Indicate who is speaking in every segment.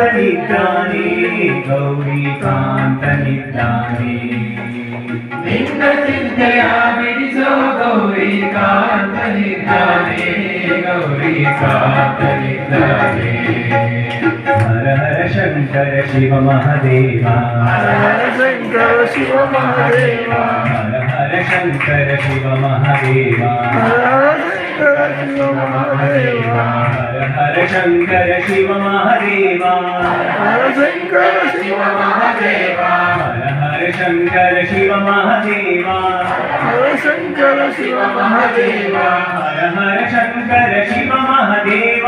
Speaker 1: ಕಾಂತನಿದ್ದಾನೆ ಗೌರಿಕಾಂತನಿದ್ದಾನೆ
Speaker 2: ನಿನ್ನ ಚಿಂತೆಯ ಬಿಡಿಸೋ ಗೌರಿಕಾಂತನಿದ್ದಾನೆ ಗೌರಿಕಾಂತನಿದ್ದಾನೆ
Speaker 1: ಹರ ಹರ ಶಂಕರ ಶಿವ ಮಹಾದೇವ
Speaker 2: ಹರ ಹರ ಶಂಕರ ಶಿವ ಮಹಾದೇವ
Speaker 1: ಹರ ಹರ ಶಂಕರ ಶಿವ ಮಹಾದೇವ
Speaker 2: ಹರ ಹರ ಶಂಕರ ಶಿವ ಮಹಾದೇವ
Speaker 1: ಹರ ಶಂಕರ ಶಿವ ಮಹಾದೇವ
Speaker 2: ಹರ ಶಂಕರ ಶಿವ ಮಹಾದೇವ
Speaker 1: ಹರ ಶಂಕರ ಶಿವ ಮಹಾದೇವ
Speaker 2: ಹರ ಹರ ಶಂಕರ ಶಿವ ಮಹಾದೇವ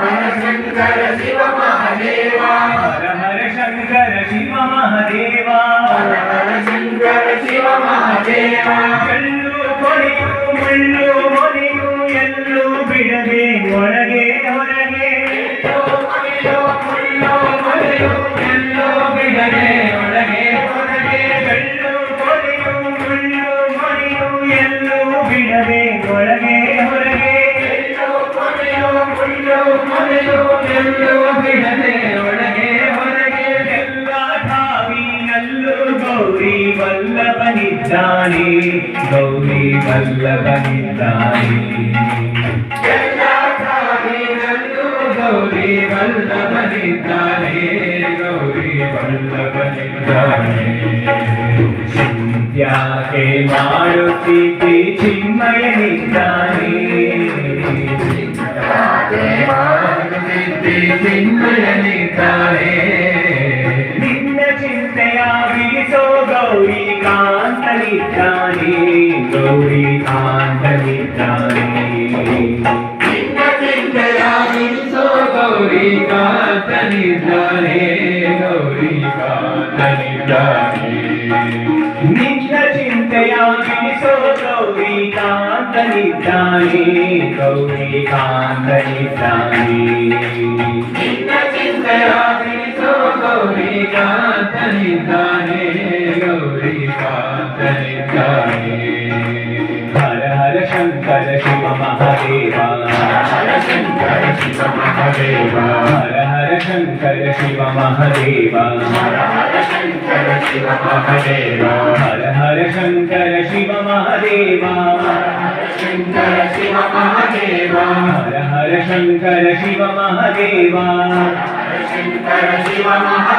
Speaker 1: ಹರ ಶಂಕರ ಶಿವ ಮಹಾದೇವ
Speaker 2: ಹರ ಹರ ಶಂಕರ ಶಿವ ಮಹಾದೇವ
Speaker 1: ಹರ ಹರ ಶಂಕರ ಶಿವ ಮಹಾದೇವ
Speaker 2: ಕಲ್ಲು ಕೊನೆಯು ಮುಳ್ಳು ಮೊನೆಯು ಎಲ್ಲೂ ಬಿಡದೆ ಒಳಗೆ ಹೊರಗೆ ಎಲ್ಲೂ ಬಿಡದೆ ಒಳಗೆ ಹೊರಗೆ ಕಲ್ಲು ಕೊನೆಯು ಮುಳ್ಳು ಮೊನೆಯು ಎಲ್ಲೂ ಬಿಡದೆ ಒಳಗೆ ಹೊರಗೆ ಎಲ್ಲೂ ಬಿಡದೆ ಒಳಗೆ ಹೊರಗೆ ಎಲ್ಲ ಠಾವಿನಲ್ಲೂ ಗೌರಿ ವಲ್ಲಭನಿದ್ದಾನೆ ಗೌರಿ ವಲ್ಲಭನಿದ್ದಾನೆ ಗೌರಿ ವಲ್ಲಭನಿದ್ದಾನೆ ಗೌರಿ ವಲ್ಲಭನಿದ್ದಾನೆ ಯಾಕೆ ಮಾಡುತ್ತಿದ್ದಿ ಚಿನ್ಮಯನಿದ್ದಾನೆ ಚಿನ್ಮಯನಿದ್ದಾನೆ ನಿನ್ನ ಚಿಂತೆಯ ಬಿಡಿಸೋ ಗೌರಿ ಕಾಂತನಿದ್ದಾನೆ ಗೌರಿ ಕಾಂತನಿದ್ದಾನೆ ನಿನ್ನ ಚಿಂತೆಯ ಬಿಡಿಸೋ ಗೌರಿ ಕಾಂತನಿದ್ದಾನೆ ಗೌರಿ ಕಾಂತನಿದ್ದಾನೆ ನಿನ್ನ ಚಿಂತೆಯ ಬಿಡಿಸೋ ಗೌರಿ ಕಾಂತನಿದ್ದಾನೆ ಗೌರಿ ಕಾಂತನಿದ್ದಾನೆ ನಿನ್ನ ಚಿಂತೆಯ ಬಿಡಿಸೋ ಗೌರಿ ಕಾಂತನಿದ್ದಾನೆ ಗೌರಿ ಕಾಂತನಿದ್ದಾನೆ ಹರ ಹರ ಶಂಕರ ಶಿವ ಮಹಾದೇವ
Speaker 1: ಹರ ಶಂಕರ ಶಿವ ಮಹಾದೇವ
Speaker 2: ಹರ ಹರ ಶಂಕರ ಶಿವ ಮಹಾದೇವ
Speaker 1: ಹರ ಹರ ಶಂಕರ ಶಿವ ಮಹಾದೇವ
Speaker 2: ಹರ ಹರ ಶಂಕರ ಶಿವ ಮಹಾದೇವ
Speaker 1: ಶಂಕರ ಶಿವ ಮಹಾದೇವ
Speaker 2: ಹರ ಹರ ಶಂಕರ ಶಿವ ಮಹಾದೇವ
Speaker 1: ಶಂಕರ ಶಿವ ಮಹಾದೇವ